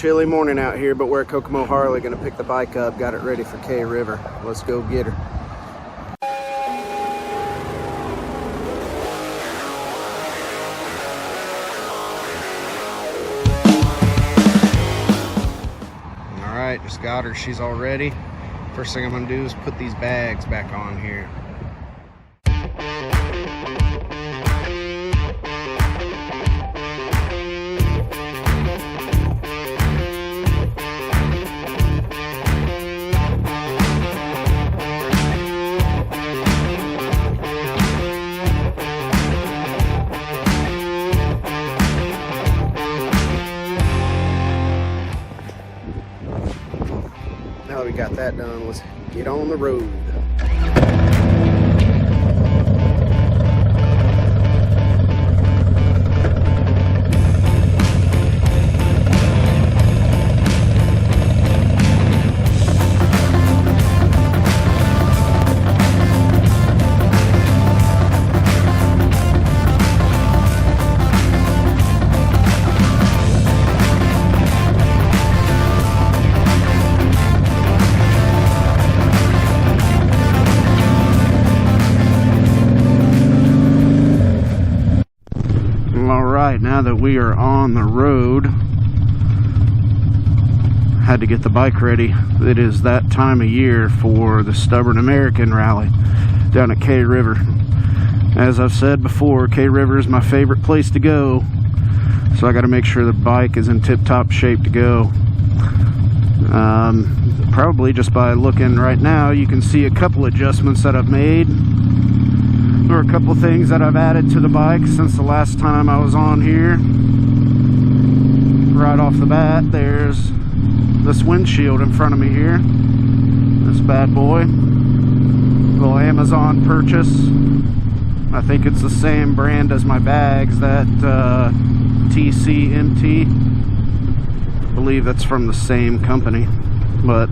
Chilly morning out here, but we're at Kokomo Harley, gonna pick the bike up, got it ready for K River. Let's go get her. All right, just got her, she's all ready. First thing I'm gonna do is put these bags back on here. Now that we got that done, let's get on the road. Now that we are on the road, had to get the bike ready. It is that time of year for the Stubborn American Rally down at K River. As I've said before, K River is my favorite place to go, so I got to make sure the bike is in tip-top shape to go. Probably just by looking right now, you can see a couple adjustments that I've made. There are a couple things that I've added to the bike since the last time I was on here. Right off the bat, there's this windshield in front of me here. This bad boy. Little Amazon purchase. I think it's the same brand as my bags, that TCMT. I believe that's from the same company. But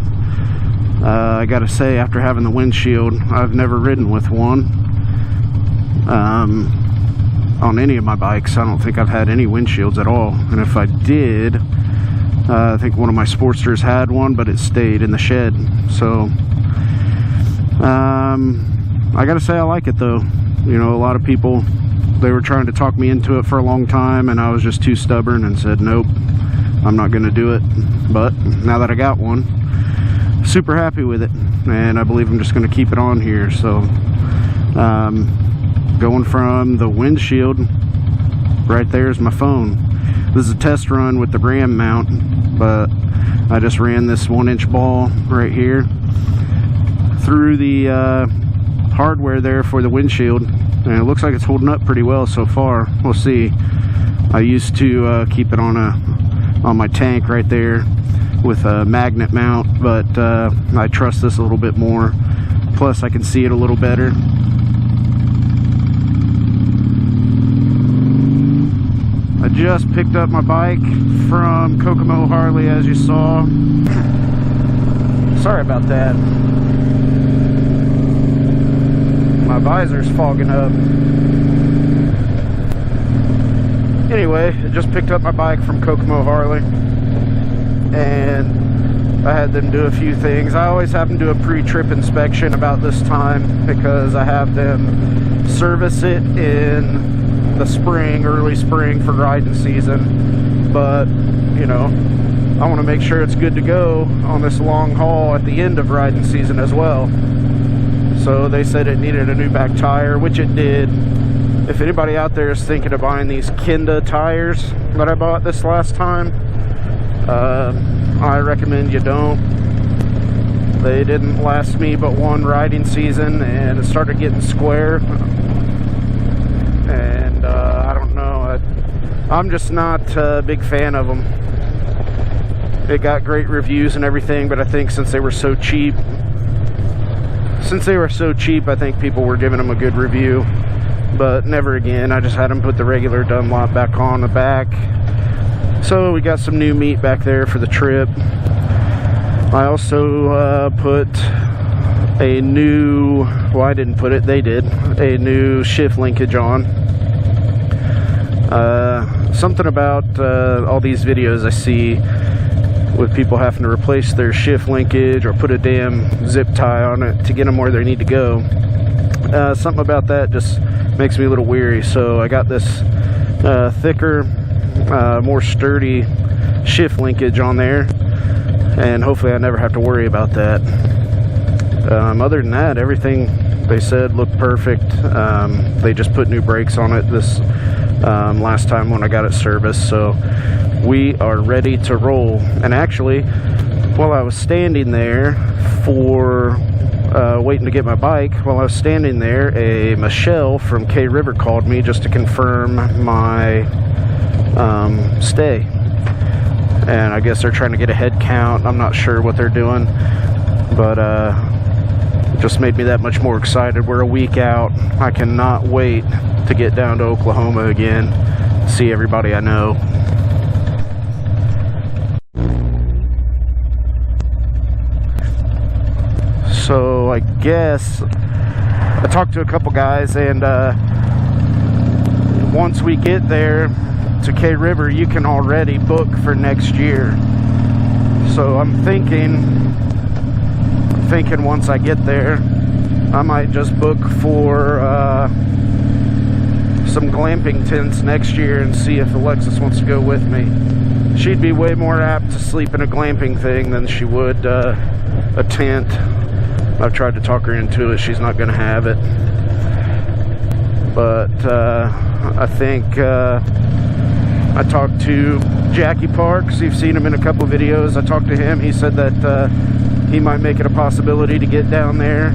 I gotta say, after having the windshield, I've never ridden with one. On any of my bikes. I don't think I've had any windshields at all, and if I did, I think one of my Sportsters had one, but it stayed in the shed. So I gotta say I like it though. You know, a lot of people, they were trying to talk me into it for a long time, and I was just too stubborn and said nope, I'm not gonna do it. But now that I got one, super happy with it, and I believe I'm just gonna keep it on here. So going from the windshield, right there is my phone. This is a test run with the RAM mount, but I just ran this 1-inch ball right here through the hardware there for the windshield, and it looks like it's holding up pretty well so far. We'll see. I used to keep it on my tank right there with a magnet mount, but I trust this a little bit more. Plus I can see it a little better. I just picked up my bike from Kokomo Harley, as you saw. Sorry about that. My visor's fogging up. Anyway, I just picked up my bike from Kokomo Harley, and I had them do a few things. I always have them do a pre-trip inspection about this time, because I have them service it in the spring, early spring, for riding season. But you know, I want to make sure it's good to go on this long haul at the end of riding season as well. So they said it needed a new back tire, which it did. If anybody out there is thinking of buying these Kenda tires that I bought this last time, I recommend you don't. They didn't last me but one riding season, and it started getting square, and I don't know, I'm just not a big fan of them. It got great reviews and everything, but I think since they were so cheap, I think people were giving them a good review. But never again. I just had them put the regular Dunlop back on the back. So we got some new meat back there for the trip. I also put a new, well, I didn't put it, they did, a new shift linkage on. Something about all these videos I see, with people having to replace their shift linkage or put a damn zip tie on it to get them where they need to go. Something about that just makes me a little weary. So I got this thicker, more sturdy shift linkage on there, and hopefully I never have to worry about that. Other than that, everything they said looked perfect. They just put new brakes on it this last time when I got it serviced, so we are ready to roll. And actually, while I was standing there for waiting to get my bike, while I was standing there, Michelle from K River called me just to confirm my stay. And I guess they're trying to get a head count. I'm not sure what they're doing, but it just made me that much more excited. We're a week out. I cannot wait to get down to Oklahoma again, see everybody I know. So I guess I talked to a couple guys, and once we get there to K River, you can already book for next year. So I'm thinking once I get there, I might just book for some glamping tents next year and see if Alexis wants to go with me. She'd be way more apt to sleep in a glamping thing than she would a tent. I've tried to talk her into it. She's not going to have it. But I think I talked to Jackie Parks. You've seen him in a couple of videos. I talked to him. He said that he might make it a possibility to get down there.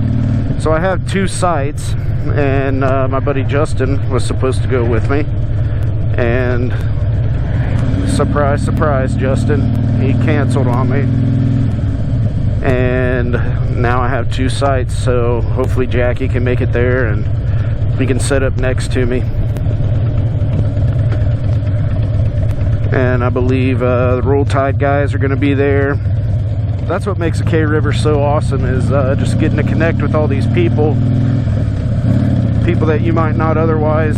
So I have 2 sites, and my buddy Justin was supposed to go with me. And surprise, surprise, Justin, he canceled on me. And now I have 2 sites, so hopefully Jackie can make it there and he can set up next to me. And I believe the Roll Tide guys are going to be there. That's what makes the K River so awesome, is just getting to connect with all these people that you might not otherwise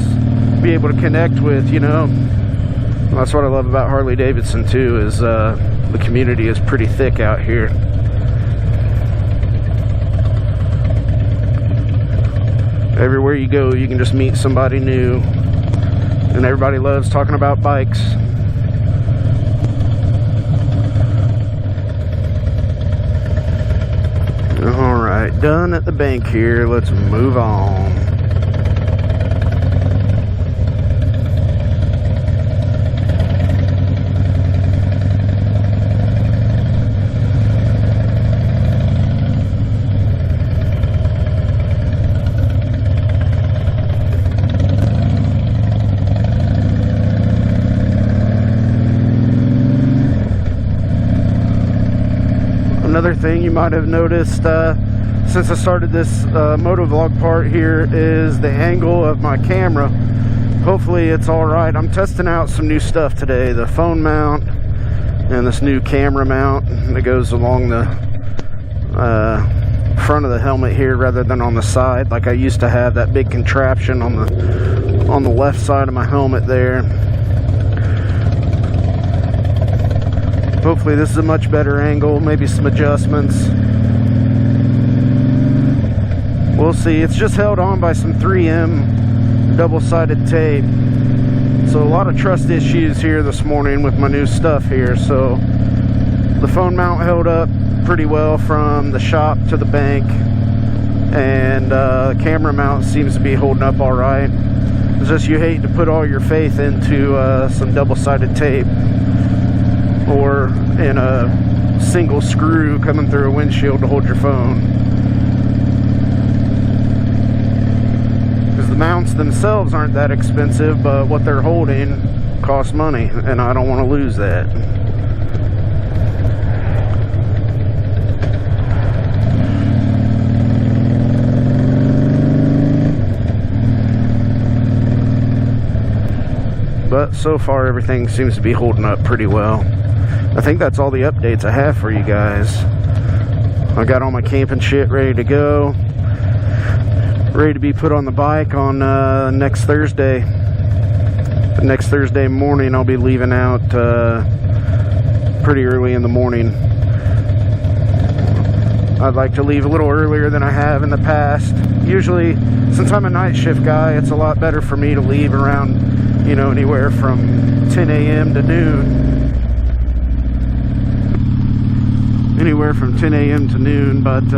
be able to connect with, you know. Well, that's what I love about Harley-Davidson too, is the community is pretty thick out here. Everywhere you go, you can just meet somebody new, and everybody loves talking about bikes. Alright, done at the bank here. Let's move on. Another thing you might have noticed since I started this motovlog part here is the angle of my camera. Hopefully it's alright. I'm testing out some new stuff today. The phone mount and this new camera mount that goes along the front of the helmet here rather than on the side, like I used to have that big contraption on the left side of my helmet there. Hopefully this is a much better angle, maybe some adjustments. We'll see. It's just held on by some 3M double-sided tape. So a lot of trust issues here this morning with my new stuff here. So the phone mount held up pretty well from the shop to the bank, and the camera mount seems to be holding up all right. It's just you hate to put all your faith into some double-sided tape, or in a single screw coming through a windshield to hold your phone. Because the mounts themselves aren't that expensive, but what they're holding costs money, and I don't want to lose that. But so far everything seems to be holding up pretty well. I think that's all the updates I have for you guys. I got all my camping shit ready to go, ready to be put on the bike on next Thursday. Next Thursday morning I'll be leaving out pretty early in the morning. I'd like to leave a little earlier than I have in the past. Usually, since I'm a night shift guy, it's a lot better for me to leave around, you know, anywhere from 10 a.m. to noon. Anywhere from 10 a.m. to noon, but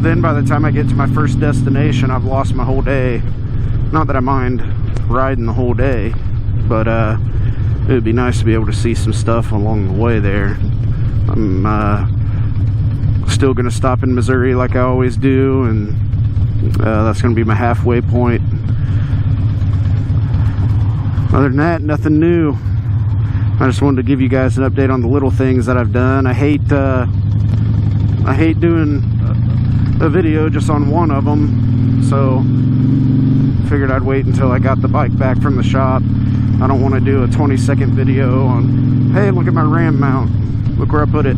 then by the time I get to my first destination, I've lost my whole day. Not that I mind riding the whole day, but it would be nice to be able to see some stuff along the way there. I'm still going to stop in Missouri like I always do, and that's going to be my halfway point. Other than that, nothing new. I just wanted to give you guys an update on the little things that I've done. I hate doing a video just on one of them, so figured I'd wait until I got the bike back from the shop. I don't want to do a 20-second video on, hey, look at my Ram mount, look where I put it,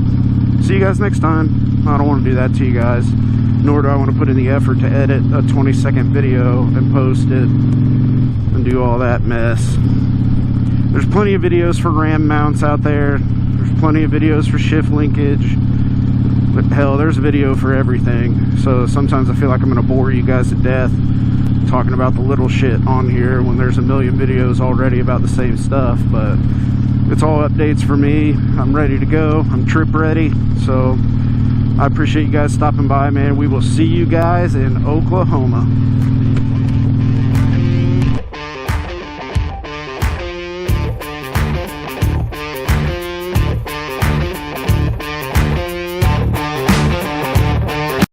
see you guys next time. I don't want to do that to you guys, nor do I want to put in the effort to edit a 20-second video and post it and do all that mess. There's plenty of videos for Ram mounts out there. There's plenty of videos for shift linkage. But hell, there's a video for everything. So sometimes I feel like I'm going to bore you guys to death talking about the little shit on here when there's a million videos already about the same stuff. But it's all updates for me. I'm ready to go. I'm trip ready. So I appreciate you guys stopping by, man. We will see you guys in Oklahoma.